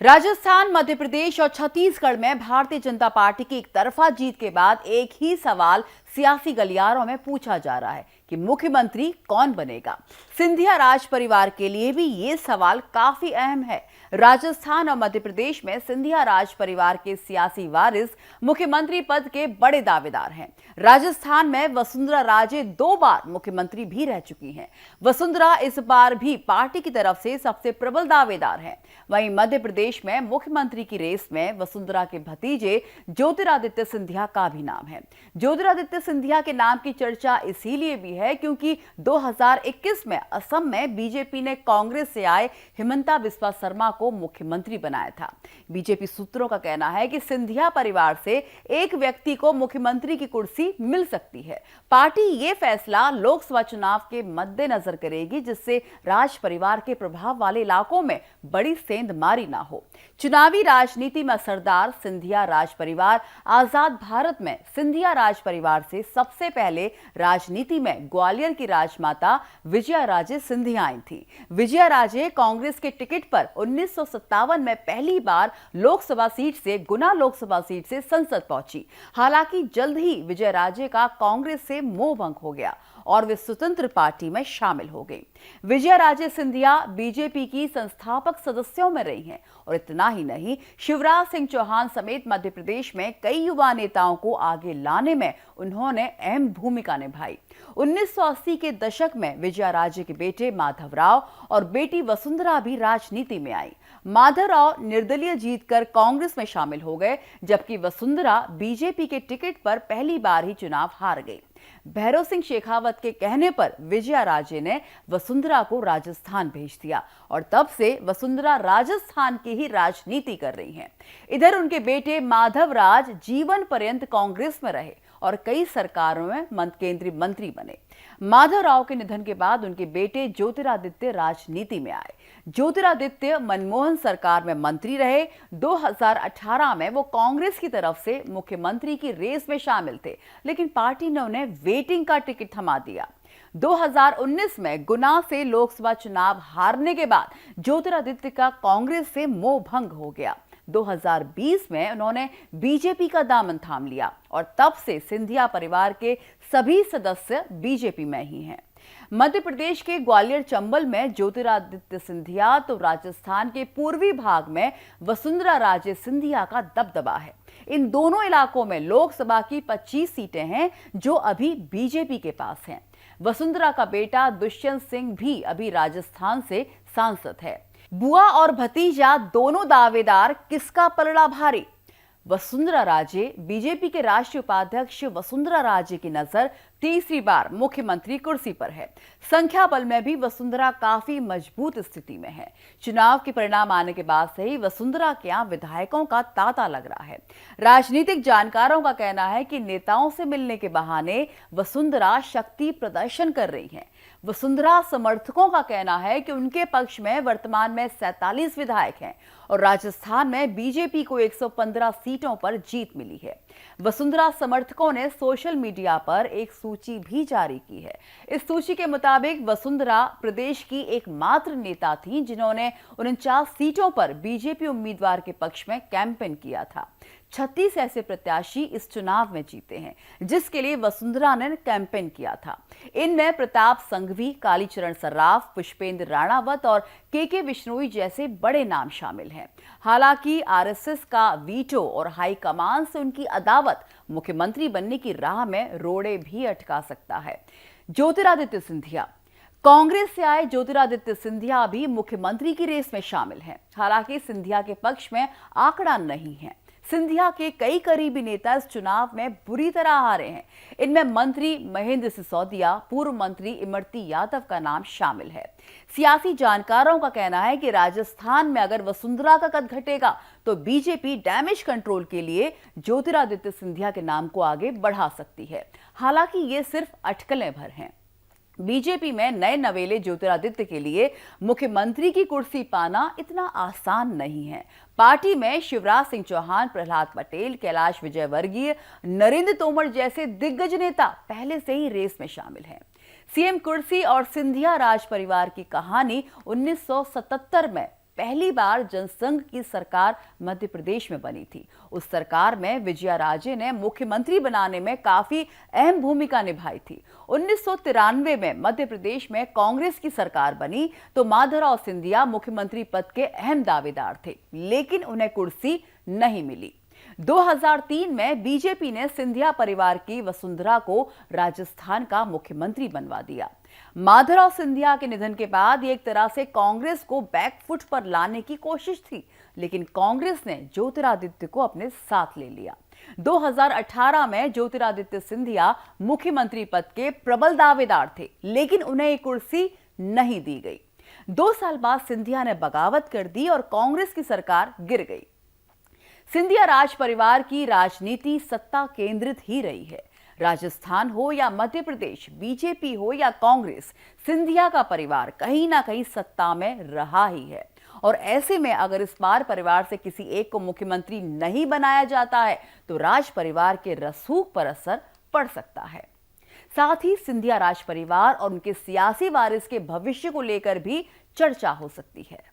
राजस्थान, मध्य प्रदेश और छत्तीसगढ़ में भारतीय जनता पार्टी की एक तरफा जीत के बाद एक ही सवाल सियासी गलियारों में पूछा जा रहा है कि मुख्यमंत्री कौन बनेगा। सिंधिया राज परिवार के लिए भी ये सवाल काफी अहम है। राजस्थान और मध्य प्रदेश में सिंधिया राज परिवार के सियासी वारिस मुख्यमंत्री पद के बड़े दावेदार हैं। राजस्थान में वसुंधरा राजे 2 बार मुख्यमंत्री भी रह चुकी हैं। वसुंधरा इस बार भी पार्टी की तरफ से सबसे प्रबल दावेदार हैं। वहीं मध्य प्रदेश में मुख्यमंत्री की रेस में वसुंधरा के भतीजे ज्योतिरादित्य सिंधिया का भी नाम है। ज्योतिरादित्य सिंधिया के नाम की चर्चा इसीलिए भी है क्योंकि 2021 में असम में बीजेपी ने कांग्रेस से आए हिमंता बिस्वा शर्मा को मुख्यमंत्री बनाया था। बीजेपी सूत्रों का कहना है कि सिंधिया परिवार से एक व्यक्ति को मुख्यमंत्री की कुर्सी मिल सकती है। पार्टी ये फैसला लोकसभा चुनाव के मद्देनजर करेगी, जिससे राज परिवार के प्रभाव वाले इलाकों में बड़ी सेंधमारी ना हो। चुनावी राजनीति में सरदार सिंधिया राज परिवार आजाद भारत में सिंधिया राज परिवार से सबसे पहले राजनीति में ग्वालियर की राजमाता विजया राजे सिंधिया आई थी। विजया राजे कांग्रेस के टिकट पर 1957 में पहली बार लोकसभा सीट से गुना लोकसभा सीट से संसद पहुंची। हालांकि जल्द ही विजय राजे का कांग्रेस से मोहभंग हो गया और वे स्वतंत्र पार्टी में शामिल हो गई। विजया राजे सिंधिया बीजेपी की संस्थापक सदस्यों में रही हैं और इतना ही नहीं, शिवराज सिंह चौहान समेत मध्य प्रदेश में कई युवा नेताओं को आगे लाने में उन्होंने अहम भूमिका निभाई। 1980 के दशक में विजया राजे के बेटे माधवराव और बेटी वसुंधरा भी राजनीति में आई। माधवराव निर्दलीय जीतकर कांग्रेस में शामिल हो गए, जबकि वसुंधरा बीजेपी के टिकट पर पहली बार ही चुनाव हार गई। भैरव सिंह शेखावत के कहने पर विजया राजे ने वसुंधरा को राजस्थान भेज दिया और तब से वसुंधरा राजस्थान की ही राजनीति कर रही हैं। इधर उनके बेटे माधवराज जीवन पर्यंत कांग्रेस में रहे और कई सरकारों में केंद्रीय मंत्री बने। माधवराव के निधन के बाद उनके बेटे ज्योतिरादित्य राजनीति में आए। ज्योतिरादित्य मनमोहन सरकार में मंत्री रहे। 2018 में वो कांग्रेस की तरफ से मुख्यमंत्री की रेस में शामिल थे, लेकिन पार्टी ने उन्हें वेटिंग का टिकट थमा दिया। 2019 में गुना से लोकसभा चुनाव हारने के बाद ज्योतिरादित्य का कांग्रेस से मोह भंग हो गया। 2020 में उन्होंने बीजेपी का दामन थाम लिया और तब से सिंधिया परिवार के सभी सदस्य बीजेपी में ही हैं। मध्य प्रदेश के ग्वालियर चंबल में ज्योतिरादित्य सिंधिया तो राजस्थान के पूर्वी भाग में वसुंधरा राजे सिंधिया का दबदबा है। इन दोनों इलाकों में लोकसभा की 25 सीटें हैं जो अभी बीजेपी के पास हैं। वसुंधरा का बेटा दुष्यंत सिंह भी अभी राजस्थान से सांसद है। बुआ और भतीजा दोनों दावेदार, किसका पलड़ा भारी? वसुंधरा राजे बीजेपी के राष्ट्रीय उपाध्यक्ष वसुंधरा राजे की नजर तीसरी बार मुख्यमंत्री कुर्सी पर है। संख्या बल में भी वसुंधरा काफी मजबूत स्थिति में है। चुनाव के परिणाम आने के बाद से ही वसुंधरा के यहां विधायकों का तांता लग रहा है। राजनीतिक जानकारों का कहना है कि नेताओं से मिलने के बहाने वसुंधरा शक्ति प्रदर्शन कर रही हैं। वसुंधरा समर्थकों का कहना है कि उनके पक्ष में वर्तमान में 47 विधायक हैं और राजस्थान में बीजेपी को 115 सीटों पर जीत मिली है। वसुंधरा समर्थकों ने सोशल मीडिया पर एक सूची भी जारी की है। इस सूची के मुताबिक वसुंधरा प्रदेश की एकमात्र नेता थी जिन्होंने 49 सीटों पर बीजेपी उम्मीदवार के पक्ष में कैंपेन किया था। 36 ऐसे प्रत्याशी इस चुनाव में जीते हैं जिसके लिए वसुंधरा ने कैंपेन किया था। इनमें प्रताप संघवी, कालीचरण सर्राफ, पुष्पेंद्र राणावत और के विश्नोई जैसे बड़े नाम शामिल हैं। हालांकि आरएसएस का वीटो और हाईकमान से उनकी अदावत मुख्यमंत्री बनने की राह में रोड़े भी अटका सकता है। ज्योतिरादित्य सिंधिया, कांग्रेस से आए ज्योतिरादित्य सिंधिया भी मुख्यमंत्री की रेस में शामिल हैं। हालांकि सिंधिया के पक्ष में आंकड़ा नहीं है। सिंधिया के कई करीबी नेता इस चुनाव में बुरी तरह हारे हैं। इनमें मंत्री महेंद्र सिसोदिया, पूर्व मंत्री इमरती यादव का नाम शामिल है। सियासी जानकारों का कहना है कि राजस्थान में अगर वसुंधरा का कद घटेगा तो बीजेपी डैमेज कंट्रोल के लिए ज्योतिरादित्य सिंधिया के नाम को आगे बढ़ा सकती है। हालांकि ये सिर्फ अटकलें भर हैं। बीजेपी में नए नवेले ज्योतिरादित्य के लिए मुख्यमंत्री की कुर्सी पाना इतना आसान नहीं है। पार्टी में शिवराज सिंह चौहान, प्रहलाद पटेल, कैलाश विजयवर्गीय, नरेंद्र तोमर जैसे दिग्गज नेता पहले से ही रेस में शामिल हैं। सीएम कुर्सी और सिंधिया राज परिवार की कहानी 1977 में पहली बार जनसंघ की सरकार मध्य प्रदेश में बनी थी। उस सरकार में विजया राजे ने मुख्यमंत्री बनाने में काफी अहम भूमिका निभाई थी। 1993 में मध्य प्रदेश में कांग्रेस की सरकार बनी तो माधवराव सिंधिया मुख्यमंत्री पद के अहम दावेदार थे, लेकिन उन्हें कुर्सी नहीं मिली। 2003 में बीजेपी ने सिंधिया परिवार की वसुंधरा को राजस्थान का मुख्यमंत्री बनवा दिया। माधवराव सिंधिया के निधन के बाद एक तरह से कांग्रेस को बैकफुट पर लाने की कोशिश थी, लेकिन कांग्रेस ने ज्योतिरादित्य को अपने साथ ले लिया। 2018 में ज्योतिरादित्य सिंधिया मुख्यमंत्री पद के प्रबल दावेदार थे, लेकिन उन्हें एक कुर्सी नहीं दी गई। 2 साल बाद सिंधिया ने बगावत कर दी और कांग्रेस की सरकार गिर गई। सिंधिया राज परिवार की राजनीति सत्ता केंद्रित ही रही है। राजस्थान हो या मध्य प्रदेश, बीजेपी हो या कांग्रेस, सिंधिया का परिवार कहीं ना कहीं सत्ता में रहा ही है। और ऐसे में अगर इस बार परिवार से किसी एक को मुख्यमंत्री नहीं बनाया जाता है तो राज परिवार के रसूख पर असर पड़ सकता है। साथ ही सिंधिया राज परिवार और उनके सियासी वारिस के भविष्य को लेकर भी चर्चा हो सकती है।